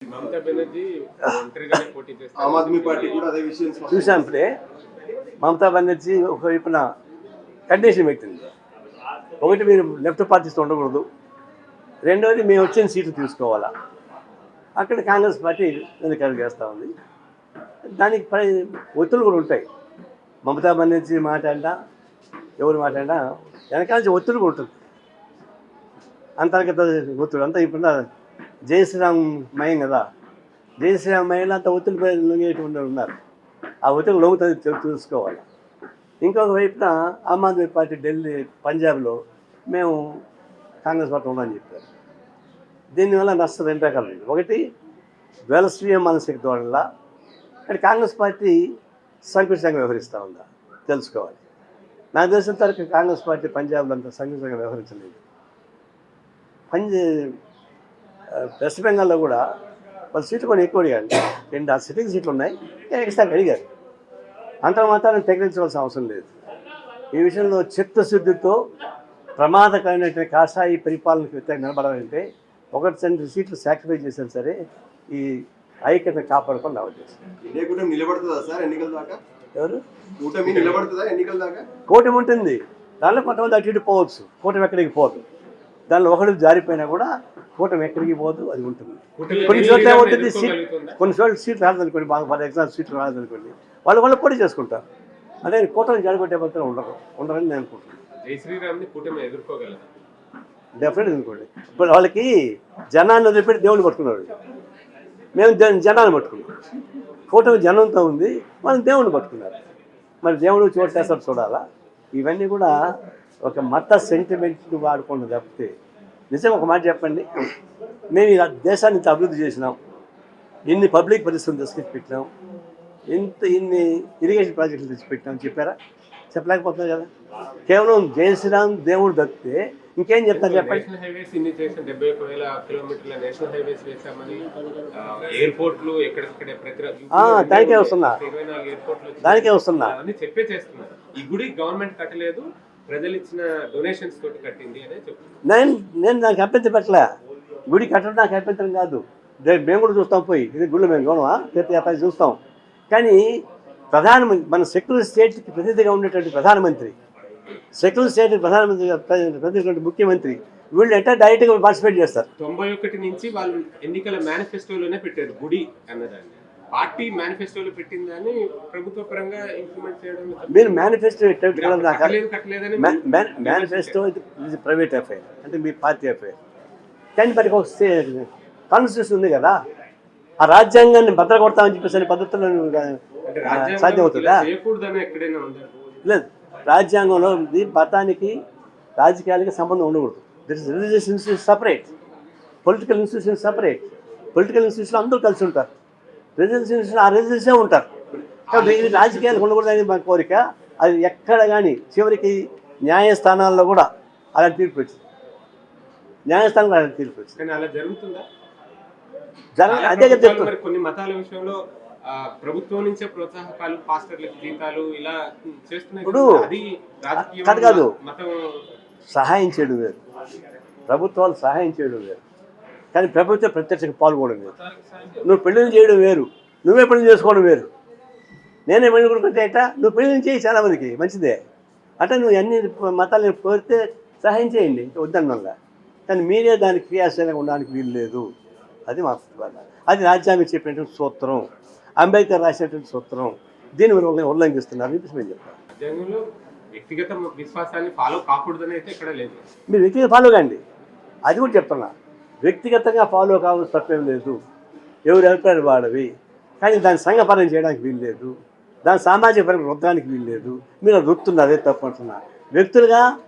మమతా బెనర్జీ ఒంటరిగానే పోటీ చేస్తారు. ఆమ్ ఆద్మీ పార్టీ కూడా అదే విషయం చూసాం. ఇప్పుడే మమతా బెనర్జీ ఒకవైపున కండిషన్ పెట్టింది. ఒకటి, మీరు లెఫ్ట్ పార్టీస్తో ఉండకూడదు. రెండవది, మేము వచ్చిన సీట్లు తీసుకోవాలా. అక్కడ కాంగ్రెస్ పార్టీ వెనకాల చేస్తూ ఉంది. దానికి ఒత్తులు కూడా ఉంటాయి. మమతా బెనర్జీ మాట్లాడినా ఎవరు మాట్లాడినా వెనకాల నుంచి ఒత్తిడి కూడా ఉంటుంది. అంతర్గత ఒత్తిడి అంతా ఇప్పుడు జై శ్రీరామ్ మయం కదా. జై శ్రీరామ్ మయంలో అంత ఒత్తిడి లొంగేటువంటి ఉన్నారు. ఆ ఒత్తిడి లొంగుతుంది తెలుసుకోవాలి. ఇంకొక వైపున ఆమ్ ఆద్మీ పార్టీ ఢిల్లీ, పంజాబ్లో మేము కాంగ్రెస్ పార్టీ ఉందని చెప్పారు. దీనివల్ల నష్టం రెండు రకాలు. ఒకటి, ద్వైలస్వీయ మానసిక వల్ల అంటే కాంగ్రెస్ పార్టీ సంకుచితంగా వ్యవహరిస్తూ ఉందా తెలుసుకోవాలి. నాకు తెలిసినంత వరకు కాంగ్రెస్ పార్టీ పంజాబ్లో అంత సంకుచితంగా వ్యవహరించలేదు. వెస్ట్ బెంగాల్లో కూడా వాళ్ళ సీట్లు కొన్ని ఎక్కువ అడిగారు. 2 సిట్టింగ్ సీట్లు ఉన్నాయి, ఎక్స్ట్రా అడిగారు. అంత మాత్రం తెగించవలసిన అవసరం లేదు. ఈ విషయంలో చిత్తశుద్ధితో ప్రమాదకరమైనటువంటి కాషాయి పరిపాలనకు వ్యతిరేకంగా నిలబడాలంటే 1 సీట్లు సాక్రిఫైస్ చేశారు సరే ఈ ఐక్యత కాపాడుకొని రావచ్చు. ఇదే కూటమి నిలబడుతుందా సార్ ఎన్నికల దాకా? ఎవరు కూటమి నిలబడుతుందా ఎన్నికల దాకా? కూటమి ఉంటుంది. దానిలో కొంతమంది అటు ఇటు పోవచ్చు. కూటమి ఎక్కడికి పోదు. దానిలో ఒకటి జారిపోయినా కూడా కూటమి ఎక్కడికి పోదు, అది ఉంటుంది. కొన్ని చోట్ల ఉంటుంది కొన్ని చోట్ల సీట్లు రాలేదనుకోండి, బాగా ఫర్ ఎగ్జాంపుల్ సీట్లు రాలేదనుకోండి, వాళ్ళు పోటీ చేసుకుంటారు. అదే కూటమి జారిపెట్టే పత్రం ఉండరని నేను అనుకుంటున్నాను. జై శ్రీరామ్ని కూటమి ఎదుర్కోగలరు డెఫినెట్ అనుకోండి. ఇప్పుడు వాళ్ళకి జనాన్ని వదిలిపెట్టి దేవుడిని పట్టుకున్నాడు. మేము జనాన్ని పట్టుకున్నాం. కూటమి జనంతో ఉంది, వాళ్ళు దేవుడిని పట్టుకున్నారు. మరి దేవుడు చోటు చేస్తారు చూడాలా. ఇవన్నీ కూడా ఒక మత సెంటిమెంట్ని వాడుకోండి తప్పితే నిజంగా ఒక మాట చెప్పండి, మేము ఈ దేశాన్ని ఇంత అభివృద్ధి చేసినాం, ఇన్ని పబ్లిక్ పరిస్థితులు తీసుకొచ్చి పెట్టినాం, ఇన్ని ఇరిగేషన్ ప్రాజెక్టులు తెచ్చిపెట్టినాం చెప్పారా? చెప్పలేకపోతున్నారు కదా. కేవలం జై శ్రీరామ్ దేవుడు తప్పితే ఇంకేం చెప్తారు చెప్పండి. నేషనల్ హైవేస్ ఇన్ని చేసిన 71,000 కిలోమీటర్ల నేషనల్ హైవేస్ వేసామని, ఎయిర్పోర్ట్లు ఎక్కడెక్కడే దానికే వస్తున్నా 24 ఎయిర్పోర్ట్లు దానికే వస్తున్నా అని చెప్పే చేస్తున్నారు. ఈ గుడి గవర్నమెంట్ కట్టలేదు, ప్రజలు ఇచ్చిన డొనేషన్స్ తోటి కట్టింది అనే చెప్తున్నారు. నేను దానికి అభ్యంతరం పెట్టలే. గుడి కట్టడం నాకు అభ్యంతరం కాదు. మేము కూడా చూస్తాం. పోయి ఇది గుళ్ళు మేము గౌరవా తీర్థయాత్ర చూస్తాం. కానీ ప్రధానమంత్రి, మన సెక్యులర్ స్టేట్కి ప్రతినిధిగా ఉండేటువంటి ప్రధానమంత్రి, సెక్యులర్ స్టేట్ ప్రధానమంత్రి ప్రతినిధి ముఖ్యమంత్రి, వీళ్ళు ఎట్లా డైరెక్ట్గా పార్టిసిపేట్ చేస్తారు? 91 నుంచి వాళ్ళు ఎన్నికల మేనిఫెస్టోలోనే పెట్టారు గుడి అన్నదాన్ని. పార్టీ మేనిఫెస్టోలో పెట్టిందని ప్రభుత్వ పరంగా ఇంప్లిమెంట్ చేయడం. మీరు మేనిఫెస్టో కట్టలేదని మేనిఫెస్టో ఇది ప్రైవేట్ అఫైర్, అంటే మీ పార్టీ అఫైర్. కానీ మరి ఒక కాన్స్టిట్యూషన్ ఉంది కదా, ఆ రాజ్యాంగాన్ని భద్ర కొడతామని చెప్పేసి పద్ధతుల్లో సాధ్యం అవుతుందా? లేదు. రాజ్యాంగంలో ఉంది మతానికి రాజకీయాలకి సంబంధం ఉండకూడదు. This is religious institution separate, political institution separate. Political institution అందరూ కలిసి ఉంటారు, రిలీజియస్ ఇన్స్టిట్యూషన్ ఆ రిలీజియసే ఉంటారు. కాబట్టి ఇది రాజకీయాలకు ఉండకూడదని మా కోరిక. అది ఎక్కడ కానీ చివరికి న్యాయస్థానాల్లో కూడా అలాంటి తీర్పు వచ్చింది. న్యాయస్థానంలో అలాంటి తీర్పు వచ్చింది. అలా జరుగుతుందా? అదే కదా చెప్తాను. కొన్ని మతాల విషయంలో ప్రభుత్వం నుంచే ప్రోత్సాహకాలు, పాస్టర్లకు జీతాలు ఇలా చేస్తున్నాయి. ఇప్పుడు కాదు, సహాయం చేయడం వేరు, ప్రభుత్వాలు సహాయం చేయడం వేరు. కానీ ప్రభుత్వం ప్రత్యక్షంగా పాల్గొనడం వేరు. నువ్వు పెళ్లిని చేయడం వేరు, నువ్వే పెళ్లి చేసుకోవడం వేరు. నేనే పెళ్లి కొడుకుంటే ఎట్టా? నువ్వు పెళ్లిని చేయి, చాలామందికి మంచిదే. అంటే నువ్వు అన్ని మతాలను కోరితే సహాయం చేయండి, వద్దని వల్ల. కానీ మీరే దానికి క్రియాశీలంగా ఉండడానికి వీలు లేదు. అది మా అది రాజ్యాంగం చెప్పినటువంటి సూత్రం, అంబేద్కర్ రాసినటువంటి సూత్రం. దీన్ని ఉల్లంఘిస్తున్నారు అని మేము చెప్తాం. రాజ్యాంగంలో వ్యక్తిగత విశ్వాసాన్ని ఫాలో కాకూడదని అయితే ఇక్కడ లేదు. మీరు వ్యక్తిగత ఫాలో కండి, అది కూడా చెప్తున్నా. వ్యక్తిగతంగా ఫాలో కావాల్సిన తప్పేం లేదు. ఎవరి అభిప్రాయాలు వాడవి. కానీ దాన్ని సంఘపరం చేయడానికి వీలు లేదు, దాని సామాజిక పరంగా రుద్దడానికి వీలు లేదు. మీరు రుత్తున్నారు, అదే తప్పు అంటున్నా. వ్యక్తులుగా